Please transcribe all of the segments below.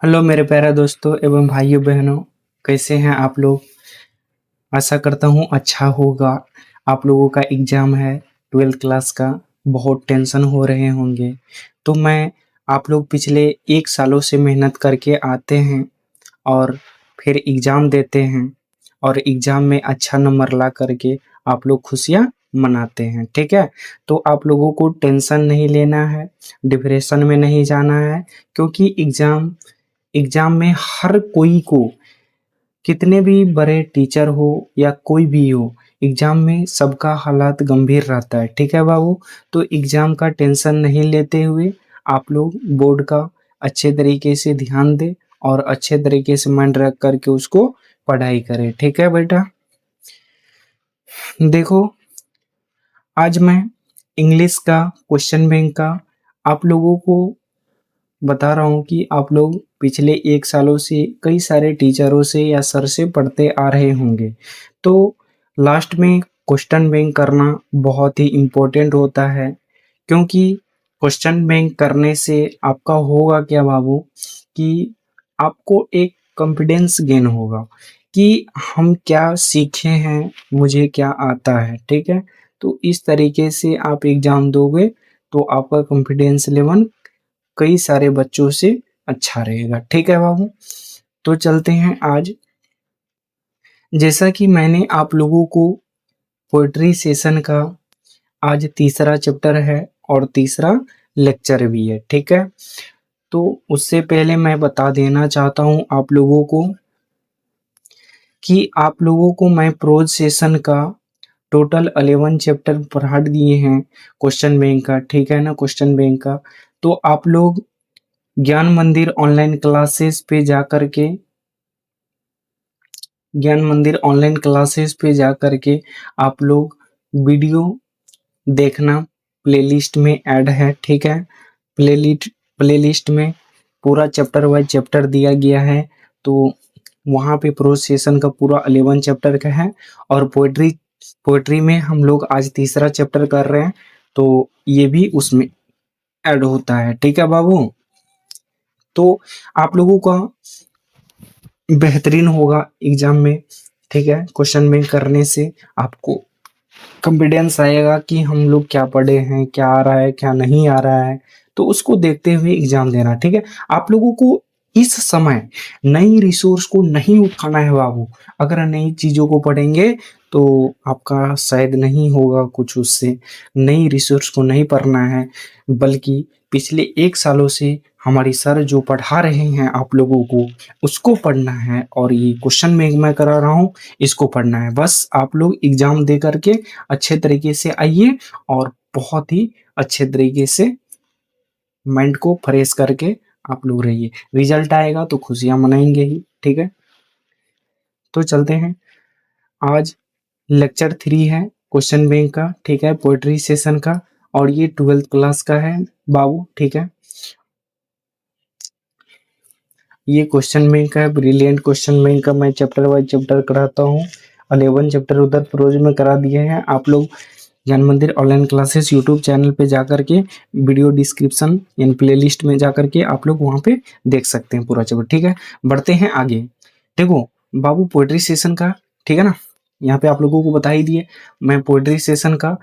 Hello मेरे प्यारे दोस्तों एवं भाइयों बहनों, कैसे हैं आप लोग। आशा करता हूँ अच्छा होगा। आप लोगों का एग्ज़ाम है 12th क्लास का। बहुत टेंशन हो रहे होंगे। तो मैं आप लोग पिछले 1 सालों से मेहनत करके आते हैं और फिर एग्ज़ाम देते हैं और एग्ज़ाम में अच्छा नंबर ला करके आप लोग खुशियाँ मनाते हैं, ठीक है। तो आप लोगों को टेंशन नहीं लेना है, डिप्रेशन में नहीं जाना है, क्योंकि एग्ज़ाम एग्ज़ाम में हर कोई को, कितने भी बड़े टीचर हो या कोई भी हो, एग्ज़ाम में सबका हालात गंभीर रहता है, ठीक है बाबू। तो एग्ज़ाम का टेंशन नहीं लेते हुए आप लोग बोर्ड का अच्छे तरीके से ध्यान दें और अच्छे तरीके से माइंड रख करके उसको पढ़ाई करें, ठीक है बेटा। देखो, आज मैं इंग्लिश का क्वेश्चन बैंक का आप लोगों को बता रहा हूँ कि आप लोग पिछले 1 सालों से कई सारे टीचरों से या सर से पढ़ते आ रहे होंगे। तो लास्ट में क्वेश्चन बैंक करना बहुत ही इम्पोर्टेंट होता है, क्योंकि क्वेश्चन बैंक करने से आपका होगा क्या बाबू, कि आपको एक कॉन्फिडेंस गेन होगा कि हम क्या सीखे हैं, मुझे क्या आता है, ठीक है। तो इस तरीके से आप एग्ज़ाम दोगे तो आपका कॉन्फिडेंस लेवल कई सारे बच्चों से अच्छा रहेगा, ठीक है बाबू। तो चलते हैं आज। जैसा कि मैंने आप लोगों को पोएट्री सेशन का आज तीसरा चैप्टर है और तीसरा लेक्चर भी है, ठीक है। तो उससे पहले मैं बता देना चाहता हूँ आप लोगों को कि आप लोगों को मैं प्रोज सेशन का टोटल 11 चैप्टर पढ़ा दिए हैं क्वेश्चन बैंक का, ठीक है ना, क्वेश्चन बैंक का। तो आप लोग ज्ञान मंदिर ऑनलाइन क्लासेस पे जा करके ज्ञान मंदिर ऑनलाइन क्लासेस पे जा करके आप लोग वीडियो देखना, प्लेलिस्ट में ऐड है, ठीक है। प्लेलिस्ट में पूरा चैप्टर वाइज चैप्टर दिया गया है। तो वहाँ पे प्रोसेसन का पूरा 11 चैप्टर का है और पोएट्री पोएट्री में हम लोग आज तीसरा चैप्टर कर रहे हैं, तो ये भी उसमें ऐड होता है, ठीक है बाबू। तो आप लोगों का बेहतरीन होगा एग्जाम में, ठीक है। क्वेश्चन में करने से आपको कॉन्फिडेंस आएगा कि हम लोग क्या पढ़े हैं, क्या आ रहा है, क्या नहीं आ रहा है। तो उसको देखते हुए एग्जाम देना, ठीक है। आप लोगों को इस समय नई रिसोर्स को नहीं उठाना है बाबू। अगर नई चीज़ों को पढ़ेंगे तो आपका शायद नहीं होगा कुछ उससे। नई रिसोर्स को नहीं पढ़ना है, बल्कि पिछले 1 सालों से हमारी सर जो पढ़ा रहे हैं आप लोगों को, उसको पढ़ना है। और ये क्वेश्चन में मैं करा रहा हूँ, इसको पढ़ना है। बस आप लोग एग्जाम दे करके अच्छे तरीके से आइए और बहुत ही अच्छे तरीके से माइंड को फ्रेश करके आप लोग रहिए। रिजल्ट आएगा तो खुशियां मनाएंगे ही, ठीक है। तो चलते हैं। आज लेक्चर 3 है क्वेश्चन बैंक का, ठीक है, पोएट्री सेशन का। और ये 12th क्लास का है बाबू, ठीक है। ये क्वेश्चन बैंक का है, ब्रिलियंट क्वेश्चन बैंक का। मैं चैप्टर वाइज चैप्टर कराता हूँ। 11 चैप्टर उधर प्रोज में करा दिए हैं। आप लोग ज्ञान मंदिर ऑनलाइन क्लासेस यूट्यूब चैनल पे जाकर के वीडियो डिस्क्रिप्शन यानी प्लेलिस्ट में जाकर के आप लोग वहाँ पे देख सकते हैं पूरा चैप्टर, ठीक है। बढ़ते हैं आगे। देखो बाबू, पोएट्री सेशन का, ठीक है ना, यहाँ पे आप लोगों को बता ही दिए। मैं पोएट्री सेशन का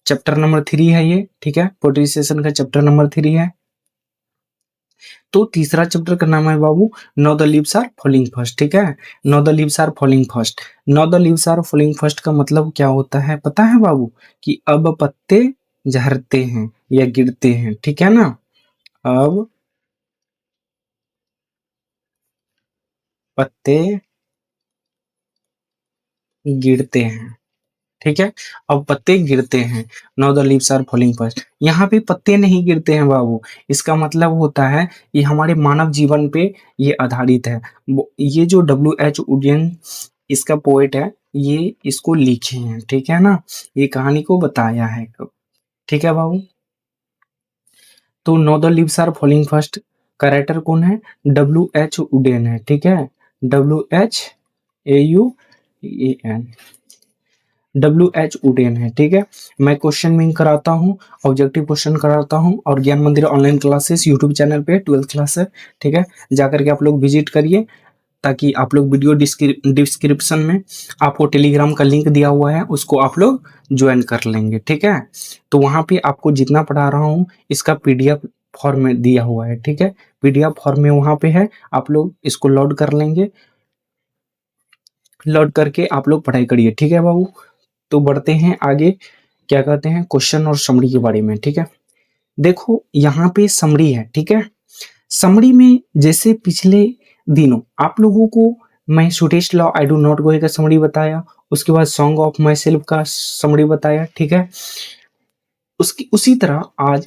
चैप्टर नंबर 3 है ये, ठीक है। पोएट्री सेशन का चैप्टर नंबर 3 है। तो तीसरा चैप्टर का नाम है बाबू no the leaves are falling first, ठीक है। No the leaves are falling first. No the leaves are falling first का मतलब क्या होता है पता है बाबू, कि अब पत्ते झड़ते हैं या गिरते हैं, ठीक है ना। अब पत्ते गिरते हैं, ठीक है। अब पत्ते गिरते हैं। No the leaves are falling first. यहाँ पे पत्ते नहीं गिरते हैं बाबू। इसका मतलब होता है ये हमारे मानव जीवन पे ये आधारित है। ये जो W.H. वुडियन इसका पोएट है, ये इसको लिखे हैं, ठीक है ना। ये कहानी को बताया है, ठीक है बाबू। तो no the leaves are falling first का राइटर कौन है, W.H. वुडियन है, ठीक है। W.H. A.U.E.N। WH उडेन है, ठीक है। मैं क्वेश्चन में कराता हूँ, ऑब्जेक्टिव क्वेश्चन कराता हूँ, और ज्ञान मंदिर ऑनलाइन क्लासेस यूट्यूब चैनल पे 12th क्लास है, ठीक है। जाकर के आप लोग विजिट करिए, ताकि आप लोग वीडियो डिस्क्रिप्शन में आपको टेलीग्राम का लिंक दिया हुआ है, उसको आप लोग ज्वाइन कर लेंगे, ठीक है। तो वहाँ पे आपको जितना पढ़ा रहा हूँ इसका PDF फॉर्म में दिया हुआ है, ठीक है। PDF फॉर्म में वहाँ पे है, आप लोग इसको लोड कर लेंगे, लोड करके आप लोग पढ़ाई करिए, ठीक है बाबू। तो बढ़ते हैं आगे, क्या कहते हैं, क्वेश्चन और समरी के बारे में, ठीक है। देखो यहाँ पे समरी है, ठीक है। समरी में जैसे पिछले दिनों आप लोगों को मैं sweetest love I do not go का समरी बताया, उसके बाद सॉन्ग ऑफ माई सेल्फ का समरी बताया, ठीक है। उसकी उसी तरह आज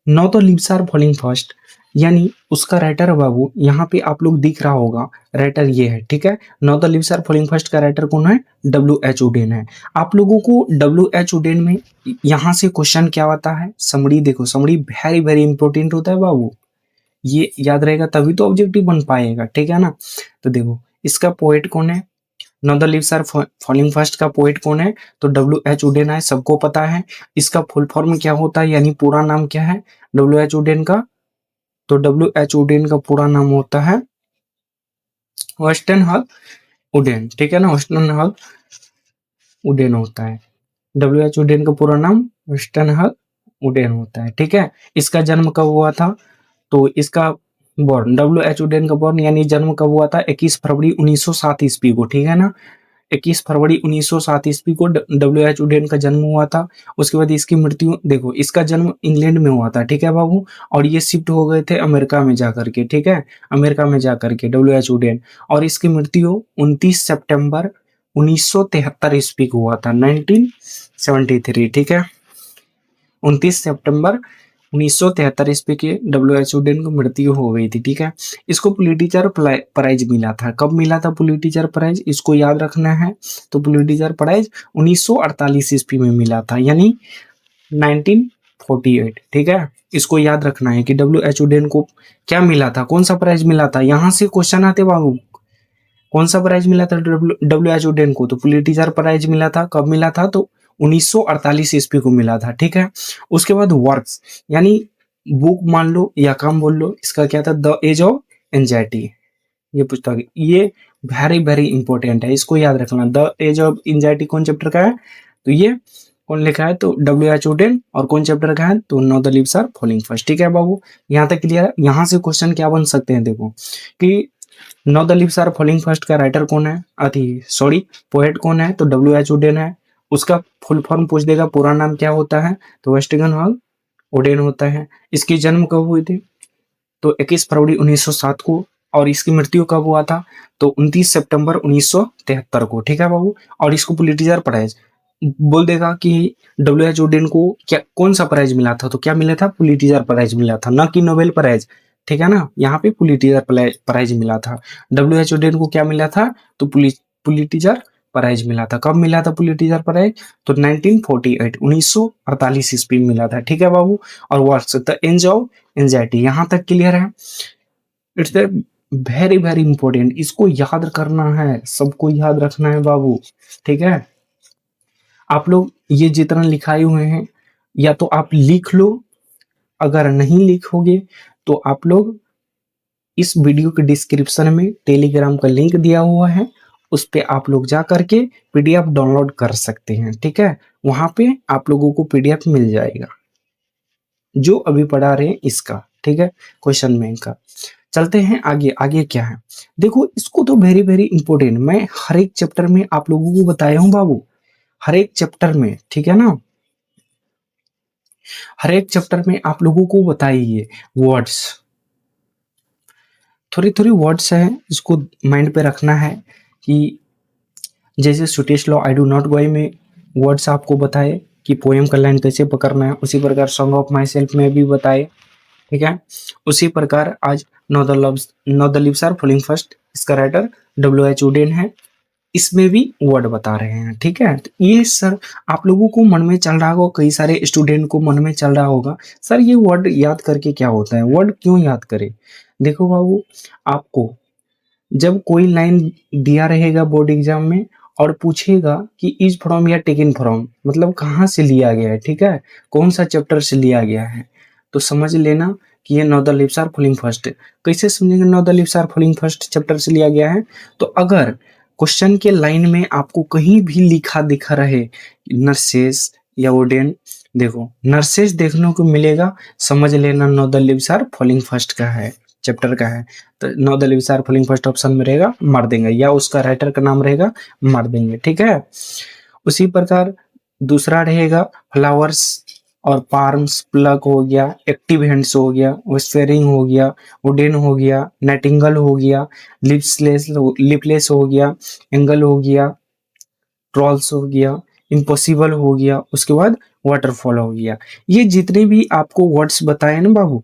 no the leaves are falling fast, यानी उसका राइटर बाबू यहाँ पे आप लोग दिख रहा होगा, राइटर ये है, ठीक है। No the leaves are falling fast का राइटर कौन है? WH उडेन है। आप लोगों को WH उडेन में यहाँ से क्वेश्चन क्या आता है? समरी। देखो समरी वेरी वेरी इंपॉर्टेंट होता है बाबू, ये याद रहेगा तभी तो ऑब्जेक्टिव बन पाएगा, ठीक है ना। तो देखो इसका पोएट कौन है? No the leaves are falling fast का पोएट कौन है? तो WH उडेन है, सबको पता है। इसका फुल फॉर्म क्या होता है, यानी पूरा नाम क्या है WH उडेन का? तो WH उडेन का पूरा नाम होता है वेस्टर्न हॉल उडेन, ठीक है ना। वेस्टर्न हॉल उडेन होता है। WH उडेन का पूरा नाम वेस्टर्न हॉल उडेन होता है, ठीक है। इसका जन्म कब हुआ था? तो इसका बॉर्न, WH उडेन का बॉर्न यानी जन्म कब हुआ था? 21 फरवरी 1907 ईस्वी को, ठीक है ना। 21 फरवरी 1907 ईस्वी को WH उडेन का जन्म हुआ था। उसके बाद इसकी मृत्यु, देखो इसका जन्म इंग्लैंड में हुआ था, ठीक है बाबू, और ये शिफ्ट हो गए थे अमेरिका में जाकर के, ठीक है, अमेरिका में जाकर के WH उडेन। और इसकी मृत्यु 29 सितंबर 1973 ईस्वी को हुआ था, 1973, ठीक है। 29 सितंबर 1973 ईस्वी के WH उडेन को मृत्यु हो गई थी, ठीक है। इसको पुलिट्जर प्राइज मिला था। कब मिला था पुलिट्जर प्राइज? इसको याद रखना है। तो पुलिट्जर प्राइज 1948 ईस्वी में मिला था, यानी 1948, ठीक है। इसको याद रखना है कि WH उडेन को क्या मिला था, कौन सा प्राइज मिला था। यहाँ से क्वेश्चन आते बाबू, कौन सा प्राइज मिला था WH उडेन को? तो पुलिट्जर प्राइज मिला था। कब मिला था? तो 1948 ईस्वी को मिला था, ठीक है। उसके बाद वर्क्स, यानी बुक मान लो या काम बोल लो, इसका क्या था? द एज ऑफ एंजाइटी, ये पुस्तक, ये वेरी वेरी इंपॉर्टेंट है, इसको याद रखना। द एज ऑफ एंजाइटी कौन चैप्टर का है? तो ये कौन लिखा है? तो WH उडेन। और कौन चैप्टर का है? तो no the leaves are falling fast, ठीक है बाबू। यहाँ तक क्लियर है। यहाँ से क्वेश्चन क्या बन सकते हैं, देखो कि no the leaves are falling fast का राइटर कौन है, अति सॉरी पोएट कौन है? तो WH उडेन है। उसका फुल फॉर्म पूछ देगा, पूरा नाम क्या होता है? तो वेस्टर्न हॉल उडेन होता है। इसकी जन्म कब हुई थी? तो 21 फरवरी 1907 को। और इसकी मृत्यु कब हुआ था? तो 29 सितंबर 1973 को, ठीक है बाबू। और इसको पुलिट्जर प्राइज बोल देगा कि WH उडेन को क्या, कौन सा प्राइज मिला था? तो क्या मिला था? पुलिट्जर प्राइज मिला था, ना कि नोबेल प्राइज, ठीक है ना। यहाँ पे पुलिट्जर प्राइज मिला था। WH उडेन को क्या मिला था? तो पुलिट्जर प्राइज मिला था। कब मिला था पुलिट्जर प्राइज? तो 1948, 1948 ईस्वी में मिला था, ठीक है बाबू। और वर्ड्स द एंज ऑफ एंजाइटी, यहाँ तक क्लियर है। इट्स वेरी वेरी इंपॉर्टेंट, इसको याद करना है, सबको याद रखना है बाबू, ठीक है। आप लोग ये जितना लिखाए हुए हैं या तो आप लिख लो, अगर नहीं लिखोगे तो आप लोग इस वीडियो के डिस्क्रिप्शन में टेलीग्राम का लिंक दिया हुआ है, उस पे आप लोग जा करके PDF डाउनलोड कर सकते हैं, ठीक है। वहां पे आप लोगों को PDF मिल जाएगा जो अभी पढ़ा रहे हैं इसका, ठीक है, क्वेश्चन बैंक का। चलते हैं आगे। आगे क्या है देखो, इसको तो वेरी वेरी इंपॉर्टेंट मैं हर एक चैप्टर में आप लोगों को बताया हूं बाबू, हर एक चैप्टर में, ठीक है ना। हर एक चैप्टर में आप लोगों को बताइए वर्ड्स, थोड़ी थोड़ी वर्ड्स है, इसको माइंड पे रखना है कि जैसे सुटेश लॉ आई डू नॉट गोई में वर्ड्स आपको बताए कि पोएम का लाइन कैसे पकड़ना है, उसी प्रकार सॉन्ग ऑफ माई सेल्फ में भी बताए, ठीक है। उसी प्रकार आज no the leaves are falling first, इसका राइटर WH उडेन है, इसमें भी वर्ड बता रहे हैं, ठीक है। तो ये सर आप लोगों को मन में चल रहा होगा, कई सारे स्टूडेंट को मन में चल रहा होगा, सर ये वर्ड याद करके क्या होता है, वर्ड क्यों याद करें। देखो बाबू, आपको जब कोई लाइन दिया रहेगा बोर्ड एग्जाम में और पूछेगा कि इज फ्रॉम या टेकन फ्रॉम, मतलब कहाँ से लिया गया है, ठीक है, कौन सा चैप्टर से लिया गया है। तो समझ लेना कि ये now the leaves are falling first. कैसे समझेंगे now the leaves are falling first chapter से लिया गया है? तो अगर क्वेश्चन के लाइन में आपको कहीं भी लिखा दिखा रहे नर्सेस या वुडेन, देखो नर्सेस देखने को मिलेगा, समझ लेना now the leaves are falling first का है, चैप्टर का है। तो now the leaves are falling first option में रहेगा, मार देंगे, या उसका राइटर का नाम रहेगा, मार देंगे, ठीक है। उसी प्रकार दूसरा रहेगा फ्लावर्स और पार्म्स, प्लग हो गया, एक्टिव हैंड्स हो गया, वेस्पेरिंग हो गया, वुडेन हो गया, नाइटिंगल हो गया, लिपलेस हो गया, एंगल हो गया, ट्रॉल्स हो गया, इम्पॉसिबल हो गया, उसके बाद वाटरफॉल हो गया। ये जितने भी आपको वर्ड्स बताए ना बाबू,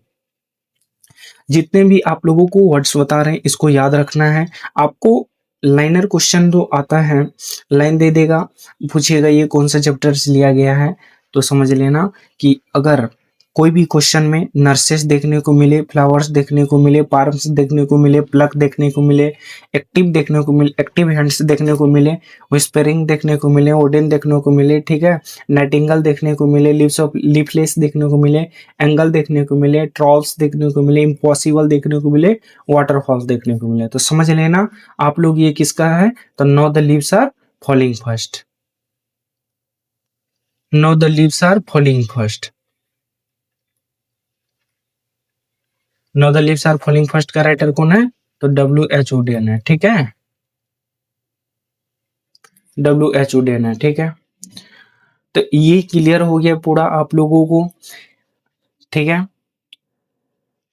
जितने भी आप लोगों को वर्ड्स बता रहे हैं, इसको याद रखना है आपको। लाइनर क्वेश्चन जो आता है, लाइन दे देगा, पूछेगा ये कौन सा चैप्टर से लिया गया है, तो समझ लेना कि अगर कोई भी क्वेश्चन में नर्सेस देखने को मिले, फ्लावर्स देखने को मिले, पार्म्स देखने को मिले, प्लग देखने को मिले, एक्टिव देखने को मिले, एक्टिव हैंड्स देखने को मिले, विस्परिंग देखने को मिले, ओडेन देखने को मिले, ठीक है, नाइटिंगल देखने को मिले, लीफलेस देखने को मिले, एंगल देखने को मिले, ट्रॉल्स देखने को मिले, इम्पॉसिबल देखने को मिले, वाटरफॉल्स देखने को मिले, तो समझ लेना आप लोग ये किसका है। तो no the leaves are falling first, no the leaves are falling first, no the leaves are falling first का राइटर कौन है? तो WH वुडेन है, ठीक है, WH वुडेन है, ठीक है। तो ये क्लियर हो गया पूरा आप लोगों को, ठीक है।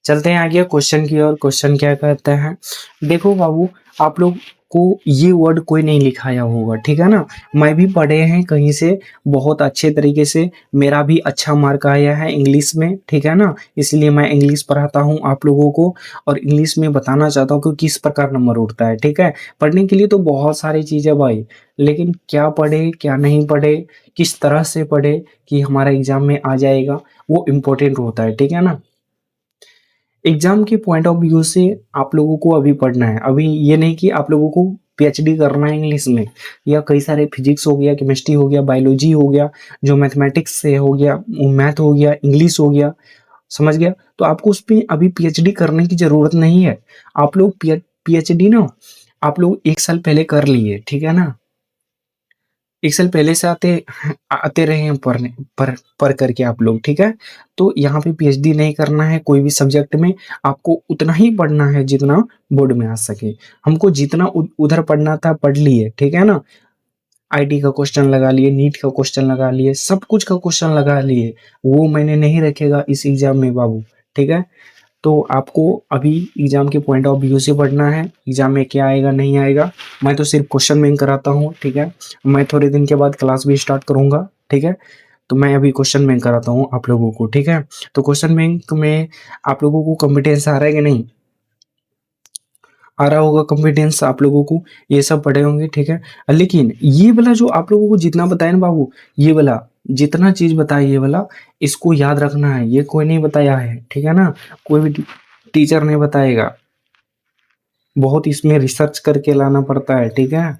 चलते हैं आगे क्वेश्चन की ओर। क्वेश्चन क्या कहता है, देखो बाबू, आप लोग को ये वर्ड कोई नहीं लिखाया होगा, ठीक है ना, मैं भी पढ़े हैं कहीं से, बहुत अच्छे तरीके से, मेरा भी अच्छा मार्क आया है इंग्लिश में, ठीक है ना, इसलिए मैं इंग्लिश पढ़ाता हूँ आप लोगों को, और इंग्लिश में बताना चाहता हूँ कि किस प्रकार नंबर उठता है, ठीक है। पढ़ने के लिए तो बहुत सारी चीज़ें भाई, लेकिन क्या पढ़े क्या नहीं पढ़े, किस तरह से पढ़े कि हमारा एग्जाम में आ जाएगा, वो इम्पोर्टेंट होता है, ठीक है ना। एग्जाम के पॉइंट ऑफ व्यू से आप लोगों को अभी पढ़ना है, अभी ये नहीं कि आप लोगों को PhD करना है इंग्लिश में, या कई सारे फिजिक्स हो गया, केमिस्ट्री हो गया, बायोलॉजी हो गया, जो मैथमेटिक्स से हो गया, मैथ हो गया, इंग्लिश हो गया, समझ गया। तो आपको उस पर अभी PhD करने की जरूरत नहीं है। आप लोग PhD ना आप लोग 1 साल पहले कर लिए, ठीक है ना, 1 साल पहले से आते आते रहे हैं पढ़ने, पढ़ करके आप लोग, ठीक है। तो यहाँ पे PhD नहीं करना है कोई भी सब्जेक्ट में, आपको उतना ही पढ़ना है जितना बोर्ड में आ सके। हमको जितना उधर पढ़ना था पढ़ लिए, ठीक है ना, IT का क्वेश्चन लगा लिए, नीट का क्वेश्चन लगा लिए, सब कुछ का क्वेश्चन लगा लिए, वो मैंने नहीं रखेगा इस एग्जाम में बाबू, ठीक है। तो आपको अभी एग्जाम के पॉइंट ऑफ व्यू से पढ़ना है, एग्जाम में क्या आएगा नहीं आएगा, मैं तो सिर्फ क्वेश्चन बैंक कराता हूँ, ठीक है। मैं थोड़े दिन के बाद क्लास भी स्टार्ट करूंगा, ठीक है। तो मैं अभी क्वेश्चन बैंक कराता हूँ आप लोगों को, ठीक है। तो क्वेश्चन बैंक में आप लोगों को कॉम्पिटेंस आ रहा है कि नहीं आ रहा होगा, कॉम्पिटेंस आप लोगों को ये सब पढ़े होंगे, ठीक है। लेकिन ये वाला जो आप लोगों को जितना बताया ना बाबू, ये वाला जितना चीज बताया ये वाला, इसको याद रखना है, ये कोई नहीं बताया है, ठीक है ना, कोई भी टीचर नहीं बताएगा, बहुत इसमें रिसर्च करके लाना पड़ता है, ठीक है,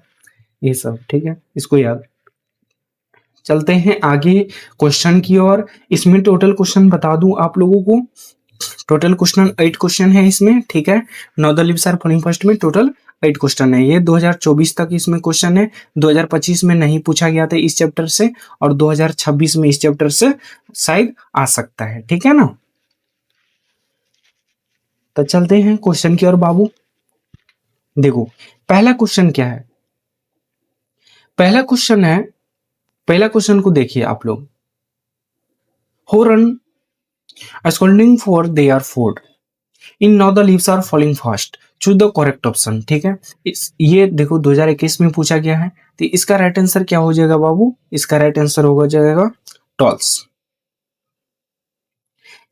ये सब, ठीक है, इसको याद। चलते हैं आगे क्वेश्चन की ओर। इसमें टोटल क्वेश्चन बता दूं आप लोगों को, टोटल क्वेश्चन 8 क्वेश्चन है इसमें, ठीक है। No the leaves are falling first में टोटल 8 क्वेश्चन है, ये 2024 तक इसमें क्वेश्चन है, 2025 में नहीं पूछा गया था इस चैप्टर से, और 2026 में इस चैप्टर से शायद आ सकता है, ठीक है ना। तो चलते हैं क्वेश्चन की ओर बाबू। देखो पहला क्वेश्चन क्या है, पहला क्वेश्चन है, पहला क्वेश्चन को देखिए आप लोग, who run scolding for their food in now the leaves are falling fast, choose the correct option, ठीक है। इस ये देखो 2021 में पूछा गया है, तो इसका राइट आंसर क्या हो जाएगा बाबू, इसका राइट आंसर होगा जाएगा टॉल्स,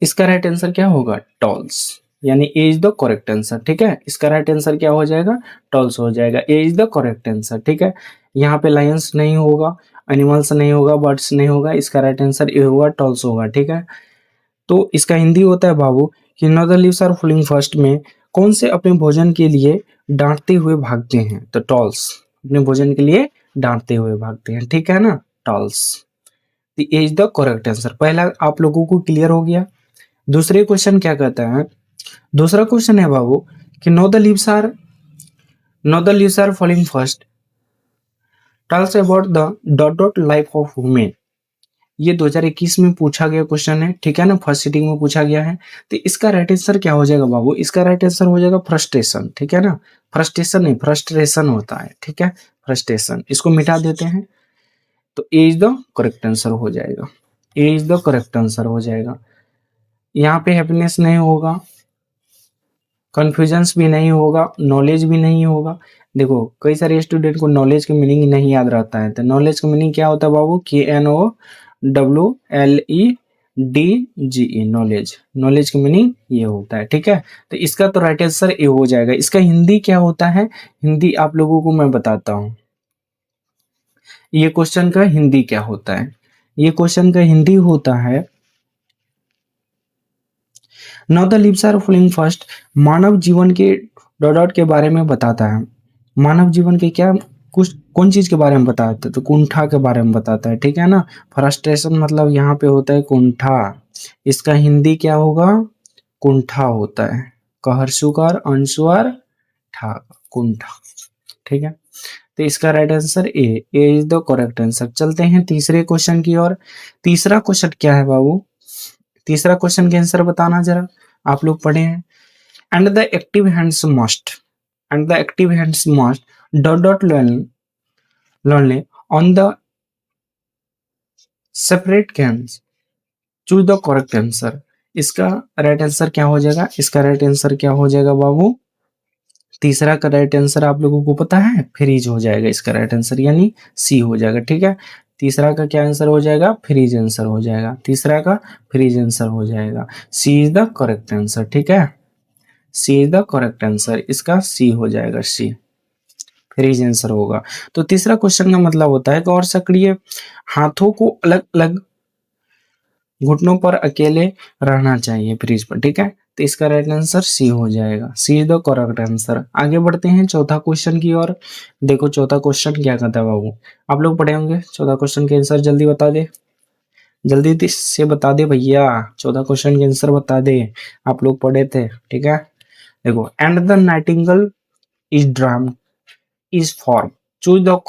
इसका राइट आंसर क्या होगा टॉल्स, यानी ए इज द करेक्ट आंसर, ठीक है। इसका राइट आंसर क्या हो जाएगा टॉल्स हो जाएगा, ए इज द करेक्ट आंसर, ठीक है। यहाँ पे लायंस नहीं होगा, एनिमल्स नहीं होगा, बर्ड्स नहीं होगा, इसका राइट आंसर ए होगा टॉल्स होगा, ठीक है। तो इसका हिंदी होता है बाबू कि no the leaves are falling first में कौन से अपने भोजन के लिए डांटते हुए भागते हैं, तो टॉल्स अपने भोजन के लिए डांटते हुए भागते हैं, ठीक है ना, tolls. A is the correct answer. पहला आप लोगों को क्लियर हो गया। दूसरे क्वेश्चन क्या कहता है, दूसरा क्वेश्चन है बाबू कि no the leaves are falling first, tells about the dot dot life of women. ये 2021 में पूछा गया क्वेश्चन है, ठीक है ना, फर्स्ट सीटिंग में पूछा गया है। तो इसका राइट आंसर क्या हो जाएगा बाबू, इसका राइट आंसर हो जाएगा फ्रस्ट्रेशन, ठीक है ना, फ्रस्ट्रेशन नहीं फ्रस्ट्रेशन होता है, ठीक है, फ्रस्ट्रेशन, इसको मिटा देते हैं तो A is the correct answer हो जाएगा, ए इज द करेक्ट आंसर हो जाएगा। यहाँ पे हैप्पीनेस नहीं होगा, कन्फ्यूजन्स भी नहीं होगा, नॉलेज भी नहीं होगा। देखो कई सारे स्टूडेंट को नॉलेज की मीनिंग नहीं याद रहता है, तो नॉलेज का मीनिंग क्या होता है बाबू, KNOWLEDGE, नॉलेज, नॉलेज की मीनिंग ये होता है, ठीक है। तो इसका तो राइट आंसर ए हो जाएगा। इसका हिंदी क्या होता है, हिंदी आप लोगों को मैं बताता हूँ, ये क्वेश्चन का हिंदी क्या होता है। ये क्वेश्चन का हिंदी होता है, now the leaves are falling first, मानव जीवन के डॉट के बारे में बताता है। मानव जीवन के क्या, कुछ कौन चीज के बारे में बताता है, तो कुंठा के बारे में बताता है, ठीक है ना। फ्रस्ट्रेशन मतलब यहाँ पे होता है कुंठा, इसका हिंदी क्या होगा, कुंठा होता है, कहरसुकार अंशुआर ठा, कुंठा, ठीक है। तो इसका right answer A is the correct answer. चलते हैं तीसरे क्वेश्चन की ओर। तीसरा क्वेश्चन क्या है बाबू, तीसरा क्वेश्चन के आंसर बताना जरा, आप लोग पढ़े हैं। And the active hands must, and the active hands must dot dot lonely on the separate cans, choose the correct answer. इसका राइट आंसर क्या हो जाएगा, इसका राइट आंसर क्या हो जाएगा बाबू, तीसरा का राइट आंसर आप लोगों को पता है, फ्रीज हो जाएगा इसका राइट आंसर, यानी सी हो जाएगा, ठीक है। तीसरा का क्या आंसर हो जाएगा, फ्रीज आंसर हो जाएगा, तीसरा का फ्रीज आंसर हो जाएगा, सी इज द करेक्ट आंसर, ठीक है, सी इज द करेक्ट आंसर, इसका सी हो जाएगा, सी फ्रीज आंसर होगा। तो तीसरा क्वेश्चन का मतलब होता है गौर सक्रिय हाथों को अलग अलग घुटनों पर अकेले रहना चाहिए फ्रीज पर, ठीक है। तो इसका राइट आंसर सी हो जाएगा, सी इज द करेक्ट आंसर। आगे बढ़ते हैं चौथा क्वेश्चन की ओर। देखो चौथा क्वेश्चन क्या कहता है बाबू, आप लोग पढ़े होंगे, चौथा क्वेश्चन के आंसर जल्दी बता दे, जल्दी से बता दे भैया, चौथा क्वेश्चन के आंसर बता दे, आप लोग पढ़े थे, ठीक है। देखो and the nightingale is drum is form, choose the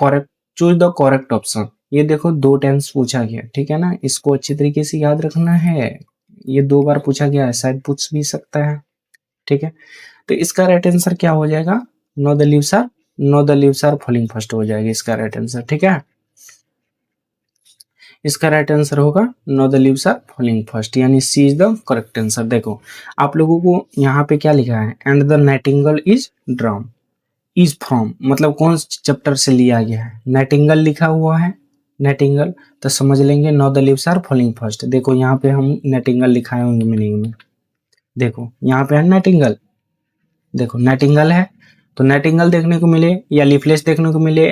correct option. ये देखो दो टेंस पूछा गया, ठीक है ना, इसको अच्छी तरीके से याद रखना है, ये दो बार पूछा गया है, शायद पूछ भी सकता है, ठीक है। तो इसका राइट आंसर क्या हो जाएगा, no the leaves are falling first हो जाएगा इसका राइट आंसर, ठीक है। इसका राइट आंसर होगा no the leaves are falling first, यानी C is the correct answer. देखो आप लोगों को यहाँ पे क्या लिखा है, and the nightingale is drum is from, मतलब कौन चैप्टर से लिया गया है, नाइटिंगेल लिखा हुआ है, नाइटिंगेल, तो समझ लेंगे no the leaves are falling first. देखो यहाँ पे हम नाइटिंगेल लिखाए होंगे मीनिंग में, देखो यहाँ पे है नाइटिंगेल, देखो नाइटिंगेल है, तो नाइटिंगेल देखने को मिले या लीफलेस देखने को मिले,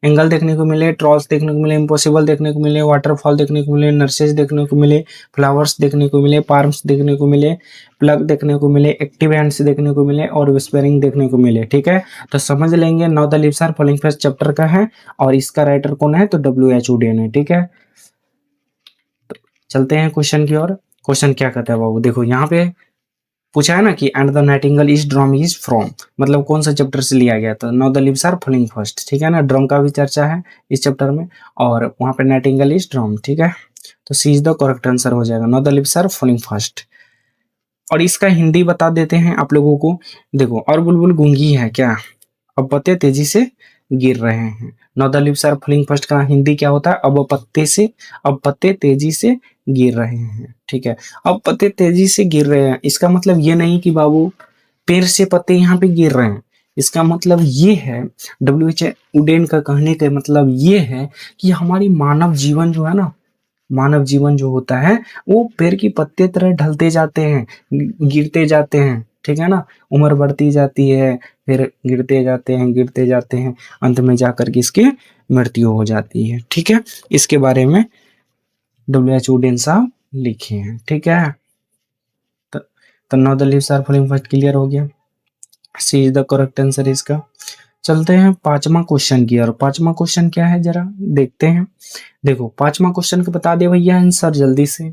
एंगल देखने को मिले, ट्रॉल्स देखने को मिले, इम्पॉसिबल देखने को मिले, वाटरफॉल देखने को मिले, नर्सेज देखने को मिले, फ्लावर्स देखने को मिले, पार्म्स देखने को मिले, प्लग देखने को मिले, एक्टिव हैंड्स देखने को मिले और विस्परिंग देखने को मिले, ठीक है। तो समझ लेंगे no the leaves are falling first chapter का है और इसका राइटर कौन है, तो W.H. वुडेन है, ठीक है। तो चलते हैं क्वेश्चन की ओर। क्वेश्चन क्या कहता है बाबू, देखो यहाँ पे पूछा है ना कि and the nightingale is drum is from, मतलब कौन सा चैप्टर से लिया गया, तो no the leaves are falling first, ठीक है ना, ड्रम का भी चर्चा है इस चैप्टर में और वहां पे नाइटिंगेल इज ड्रम, ठीक है। तो C is the correct answer हो जाएगा, no the leaves are falling first. और इसका हिंदी बता देते हैं आप लोगों को। देखो और बुलबुल गूंगी है क्या, अब पत्ते तेजी से गिर रहे हैं। No the leaves are falling first का हिंदी क्या होता है, अब पत्ते तेजी से गिर रहे हैं, ठीक है। अब पत्ते तेजी से गिर रहे हैं, इसका मतलब ये नहीं कि बाबू पेड़ से पत्ते यहाँ पे गिर रहे हैं, इसका मतलब ये है, W.H. वुडेन का कहने का मतलब ये है कि हमारी मानव जीवन जो है ना, मानव जीवन जो होता है वो पेड़ की पत्ते तरह ढलते जाते हैं, गिरते जाते हैं, ठीक है ना, उम्र बढ़ती जाती है, फिर गिरते जाते हैं, अंत में जाकर के इसकी मृत्यु हो जाती है, ठीक है। इसके बारे में W.H. वुडेन साहब लिखे हैं, ठीक है। तो no the leaves are falling first clear हो गया, C is the correct answer इसका। चलते हैं पांचवा क्वेश्चन की और पांचवा क्वेश्चन क्या है जरा देखते हैं। देखो पांचवा क्वेश्चन को बता दे भैया आंसर जल्दी से।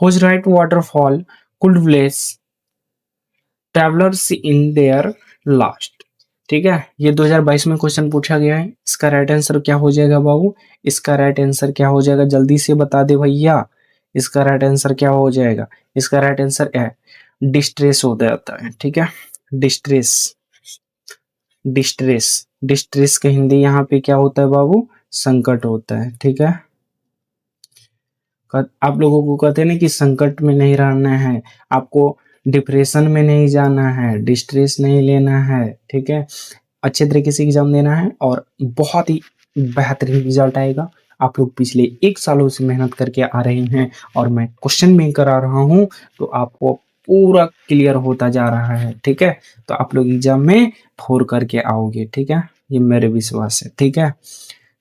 Whose right waterfall could bless travelers in their last। ठीक है, ये 2022 में क्वेश्चन पूछा गया है। इसका राइट आंसर क्या हो जाएगा बाबू? इसका राइट आंसर क्या हो जाएगा जल्दी से बता दे भैया। इसका राइट आंसर क्या हो जाएगा? इसका राइट आंसर है डिस्ट्रेस हो जाता है। ठीक है, डिस्ट्रेस। डिस्ट्रेस, डिस्ट्रेस का हिंदी यहाँ पे क्या होता है बाबू? संकट होता है। ठीक है, आप लोगों को कहते हैं ना कि संकट में नहीं रहना है, आपको डिप्रेशन में नहीं जाना है, डिस्ट्रेस नहीं लेना है। ठीक है, अच्छे तरीके से एग्जाम देना है और बहुत ही बेहतरीन रिजल्ट आएगा। आप लोग पिछले 1 सालों से मेहनत करके आ रहे हैं और मैं क्वेश्चन भी करा रहा हूँ तो आपको पूरा क्लियर होता जा रहा है। ठीक है, तो आप लोग एग्जाम में 4 करके आओगे। ठीक है, ये मेरे विश्वास है। ठीक है,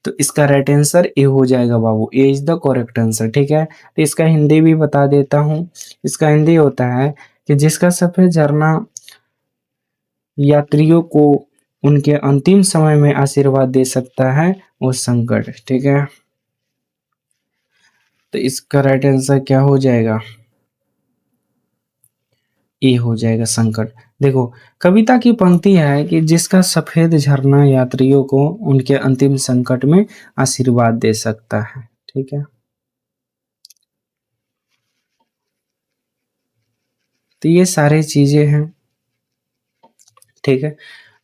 तो इसका राइट आंसर ए हो जाएगा बाबू। ए इज द करेक्ट आंसर। ठीक है, तो इसका हिंदी भी बता देता हूँ। इसका हिंदी होता है कि जिसका सफेद झरना यात्रियों को उनके अंतिम समय में आशीर्वाद दे सकता है वो संकट। ठीक है, तो इसका राइट आंसर क्या हो जाएगा? ए हो जाएगा, संकट। देखो कविता की पंक्ति है कि जिसका सफेद झरना यात्रियों को उनके अंतिम संकट में आशीर्वाद दे सकता है। ठीक है, तो ये सारी चीजें हैं। ठीक है,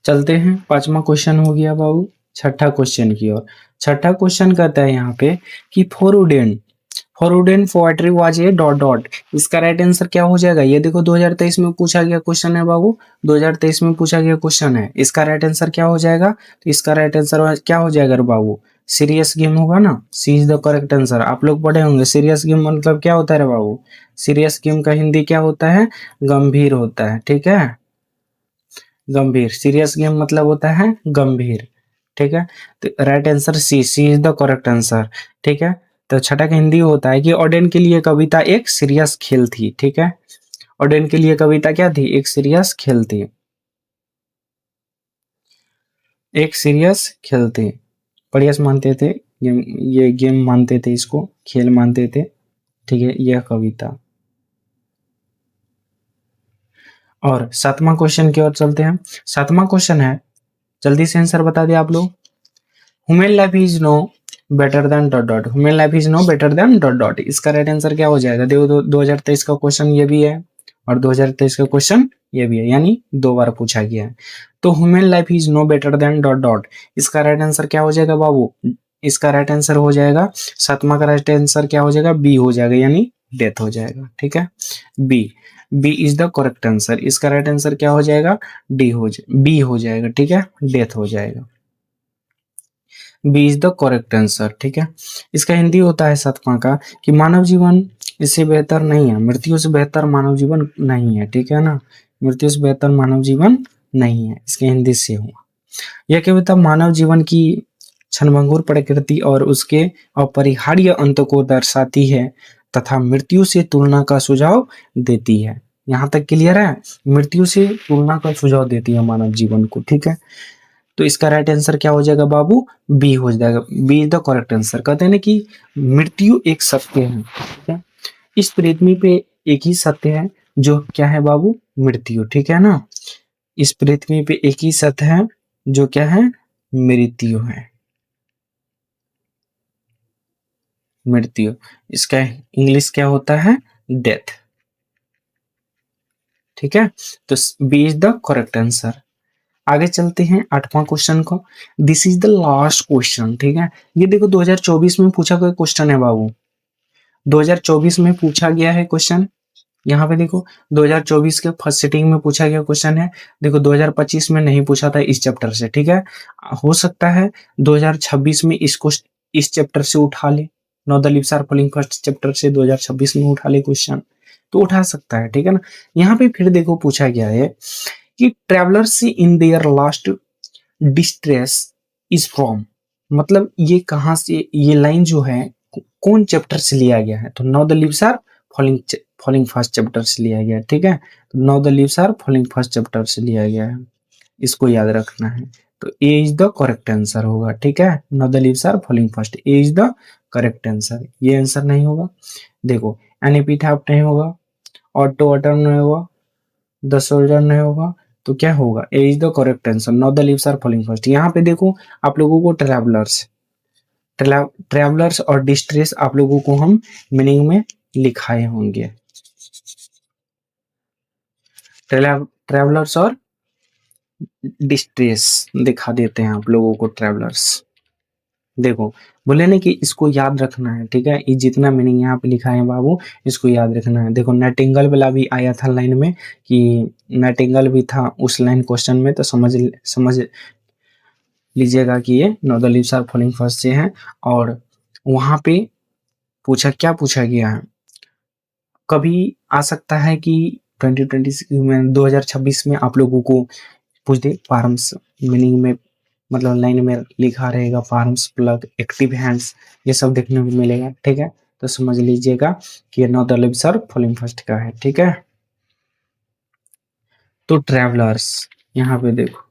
चलते हैं। पांचवा क्वेश्चन हो गया बाबू, छठा क्वेश्चन की ओर। छठा क्वेश्चन कहता है यहाँ पे कि फॉरवुडेन poetry was a dot dot. इसका राइट आंसर क्या हो जाएगा? ये देखो 2023 में पूछा गया क्वेश्चन है बाबू, 2023 में पूछा गया क्वेश्चन है। इसका राइट आंसर क्या हो जाएगा? तो इसका राइट आंसर क्या हो जाएगा रे बाबू? सीरियस गेम होगा ना, सी इज द करेक्ट आंसर। आप लोग पढ़े होंगे सीरियस गेम मतलब क्या होता है रे बाबू? सीरियस गेम का हिंदी क्या होता है? गंभीर होता है। ठीक है, गंभीर। सीरियस गेम मतलब होता है गंभीर। ठीक है, तो right answer C, C is the correct answer. ठीक है, तो छठा का हिंदी होता है कि ओडेन के लिए कविता एक सीरियस खेल थी। ठीक है, ओडेन के लिए कविता क्या थी? एक सीरियस खेल थी, एक सीरियस खेल थी। प्रयास मानते थे, ये गेम मानते थे, इसको खेल मानते थे। ठीक है, यह कविता। और सातवां क्वेश्चन की ओर चलते हैं। सातवां क्वेश्चन है, जल्दी से आंसर बता दिया आप लोग। Human life is no better than dot dot. Human life is no better than dot dot. इसका राइट आंसर क्या हो जाएगा? देखो 2023 का क्वेश्चन ये भी है और 2023 का क्वेश्चन ये भी है, यानी 2 बार पूछा गया है। तो human life is no better than dot dot. इसका राइट आंसर क्या हो जाएगा बाबू? इसका राइट आंसर हो जाएगा, सातवां का राइट आंसर क्या हो जाएगा? बी हो जाएगा, यानी डेथ हो जाएगा। ठीक है, B, B is the correct answer. इसका राइट आंसर क्या हो जाएगा? बी हो जाएगा। ठीक है, डेथ हो जाएगा। B is the correct answer. ठीक है, इसका हिंदी होता है सातवां का कि मानव जीवन इससे बेहतर नहीं है, मृत्यु से बेहतर मानव जीवन नहीं है। ठीक है ना, मृत्यु से बेहतर मानव जीवन नहीं है, इसके हिंदी से हुआ। यह कविता मानव जीवन की क्षणभंगुर प्रकृति और उसके अपरिहार्य अंत को दर्शाती है तथा मृत्यु से तुलना का सुझाव देती है। यहाँ तक क्लियर है? मृत्यु से तुलना का सुझाव देती है मानव जीवन को। ठीक है, तो इसका राइट आंसर क्या हो जाएगा बाबू? बी हो जाएगा। B is the correct answer. कहते हैं ना कि मृत्यु एक सत्य है। ठीक है, इस पृथ्वी पे एक ही सत्य है जो क्या है बाबू? मृत्यु। ठीक है ना, इस पृथ्वी पे एक ही सत्य है जो क्या है? मृत्यु है, मृत्यु। इसका इंग्लिश क्या होता है? डेथ। ठीक है, तो B is the correct answer. आगे चलते हैं आठवां क्वेश्चन को। This is the last question. ठीक है, ये देखो 2024 में पूछा गया क्वेश्चन है बाबू, 2024 में पूछा गया है क्वेश्चन। यहाँ पे देखो 2024 के फर्स्ट सिटिंग में पूछा गया क्वेश्चन है। देखो 2025 में नहीं पूछा था इस चैप्टर से। ठीक है, हो सकता है 2026 में इसको इस चैप्टर से उठा ले, no the leaves are falling first chapter से 2026 में उठा ले क्वेश्चन, तो उठा सकता है। ठीक है ना, यहाँ पे फिर देखो पूछा गया है कि travellers in their last distress is from. मतलब ये कहाँ से, ये लाइन जो है कौन चैप्टर से लिया गया है? तो now the leaves are falling falling first chapter से लिया गया है। ठीक है, तो now the leaves are falling first chapter से लिया गया है, इसको याद रखना है। तो A is the correct answer होगा, ठीक है। Not the leaves are falling fast, A is the correct answer, ये आंसर नहीं होगा। देखो एन एपिथैल्म नहीं होगा, ऑटो अटर्न नहीं होगा, द सोल्जर नहीं होगा, तो क्या होगा, a is the correct answer, not the leaves are falling fast. यहाँ पे देखो आप लोगों को ट्रैवलर्स और डिस्ट्रेस आप लोगों को हम मीनिंग में लिखाए होंगे। ट्रैवलर्स और डिस्ट्रेस दिखा देते हैं आप लोगों को। ट्रैवलर्स देखो बोले ना कि इसको याद रखना है, ठीक है। ये जितना मीनिंग यहाँ पे लिखा है बाबू, इसको याद रखना है। देखो नाइटिंगेल वाला भी आया था लाइन में, कि नाइटिंगेल भी था उस लाइन क्वेश्चन में, तो समझ लीजिएगा कि ये not the leaves are falling fast से है। और वहां पे क्या पूछा गया है, कभी आ सकता है कि 2026 में 2026 में आप लोगों को पूछ दे फार्म्स मीनिंग में, मतलब लाइन में लिखा रहेगा फार्म्स प्लग एक्टिव हैंड्स, ये सब देखने को मिलेगा, ठीक है। तो समझ लीजिएगा कि ये not the leaves are falling fast का है, ठीक है। तो ट्रैवलर्स यहाँ पे देखो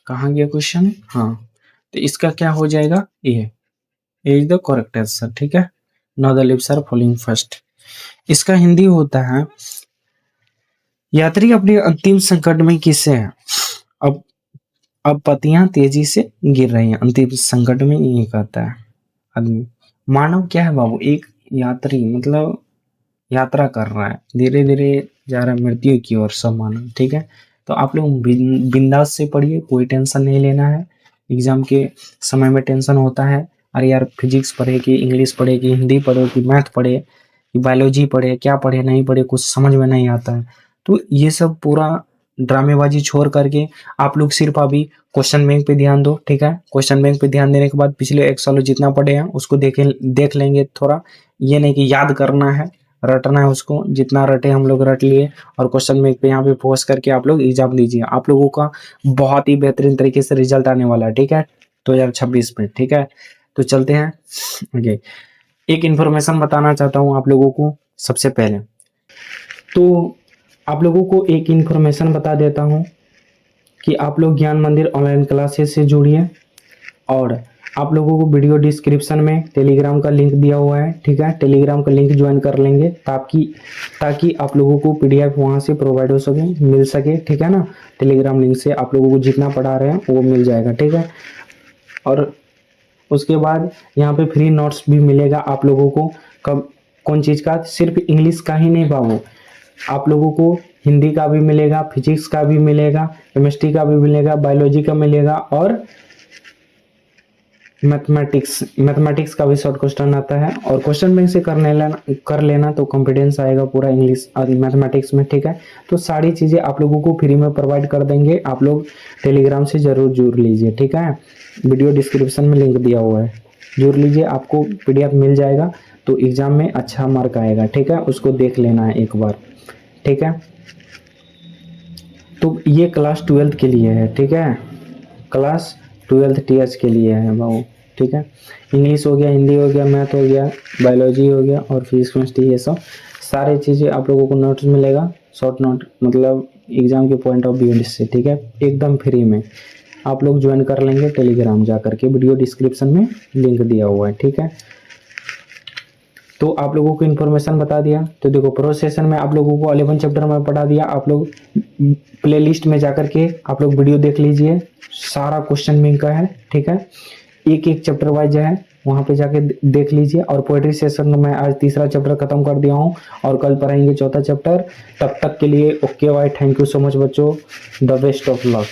कहाँ गया क्वेश्चन, हाँ, तो इसका क्या हो जाएगा, ये इज द करेक्ट आंसर, ठीक है। Not the leaves are falling fast. इसका हिंदी होता है, यात्री अपने अंतिम संकट में किससे है, अब पत्तियां तेजी से गिर रही हैं, अंतिम संकट में ये कहता है आदमी। मानव क्या है बाबू, एक यात्री, मतलब यात्रा कर रहा है, धीरे धीरे जा रहा है मृत्यु की ओर सब मानव, ठीक है। तो आप लोग बिंदास से पढ़िए, कोई टेंशन नहीं लेना है। एग्जाम के समय में टेंशन होता है, अरे यार फिजिक्स पढ़े कि इंग्लिश पढ़े कि हिंदी पढ़े कि मैथ पढ़े कि बायोलॉजी पढ़े, क्या पढ़े नहीं पढ़े, कुछ समझ में नहीं आता है। तो ये सब पूरा ड्रामेबाजी छोड़ करके आप लोग सिर्फ अभी क्वेश्चन बैंक पे ध्यान दो, ठीक है। क्वेश्चन बैंक पे ध्यान देने के बाद पिछले 1 सालों जितना पढ़े हैं उसको देख लेंगे थोड़ा। ये नहीं कि याद करना है, रटना है उसको, जितना रटे हम लोग रट लिए, और क्वेश्चन बैंक पे यहाँ पे फोकस करके आप लोग एग्जाम दीजिए। आप लोगों का बहुत ही बेहतरीन तरीके से रिजल्ट आने वाला है, ठीक है, 2026 में, ठीक है। तो चलते हैं आगे। एक इन्फॉर्मेशन बताना चाहता हूँ आप लोगों को सबसे पहले, तो आप लोगों को एक इन्फॉर्मेशन बता देता हूँ कि आप लोग ज्ञान मंदिर ऑनलाइन क्लासेस से जुड़िए, और आप लोगों को वीडियो डिस्क्रिप्शन में टेलीग्राम का लिंक दिया हुआ है, ठीक है। टेलीग्राम का लिंक ज्वाइन कर लेंगे ताकि आप लोगों को पीडीएफ वहां से प्रोवाइड हो सके, मिल सके, ठीक है ना। टेलीग्राम लिंक से आप लोगों को जितना पढ़ा रहे हैं वो मिल जाएगा, ठीक है। और उसके बाद यहाँ पे फ्री नोट्स भी मिलेगा आप लोगों को। कब कौन चीज़ का, सिर्फ इंग्लिश का ही नहीं बाबू, आप लोगों को हिंदी का भी मिलेगा, फिजिक्स का भी मिलेगा, केमिस्ट्री का भी मिलेगा, बायोलॉजी का मिलेगा, और मैथमेटिक्स का भी शॉर्ट क्वेश्चन आता है। और क्वेश्चन बैंक से कर लेना तो कॉन्फिडेंस आएगा पूरा इंग्लिश और मैथमेटिक्स में, ठीक है। तो सारी चीज़ें आप लोगों को फ्री में प्रोवाइड कर देंगे, आप लोग टेलीग्राम से ज़रूर जुड़ लीजिए, ठीक है। वीडियो डिस्क्रिप्शन में लिंक दिया हुआ है, जुड़ लीजिए, आपको पीडीएफ मिल जाएगा, तो एग्जाम में अच्छा मार्क आएगा, ठीक है। उसको देख लेना है एक बार, ठीक है। तो ये क्लास 12 के लिए है, ठीक है, क्लास 12 टीएच के लिए है बाबू, ठीक है। इंग्लिश हो गया, हिंदी हो गया, मैथ हो गया, बायोलॉजी हो गया, और फिजिक्स केमिस्ट्री, ये सब सारी चीज़ें आप लोगों को नोट्स मिलेगा, शॉर्ट नोट, मतलब एग्जाम के पॉइंट ऑफ व्यू से, ठीक है, एकदम फ्री में। आप लोग ज्वाइन कर लेंगे टेलीग्राम जा करके, वीडियो डिस्क्रिप्शन में लिंक दिया हुआ है, ठीक है। तो आप लोगों को इन्फॉर्मेशन बता दिया। तो देखो प्रोसेशन में आप लोगों को 11 चैप्टर में पढ़ा दिया, आप लोग प्लेलिस्ट में जाकर के आप लोग वीडियो देख लीजिए, सारा क्वेश्चन बैंक का है, ठीक है। एक एक चैप्टर वाइज है, वहाँ पे जाके देख लीजिए। और पोएट्री सेशन में मैं आज 3रा चैप्टर खत्म कर दिया हूँ, और कल पढ़ाएंगे 4था चैप्टर। तब तक के लिए okay bye, thank you so much बच्चों, द बेस्ट ऑफ लक।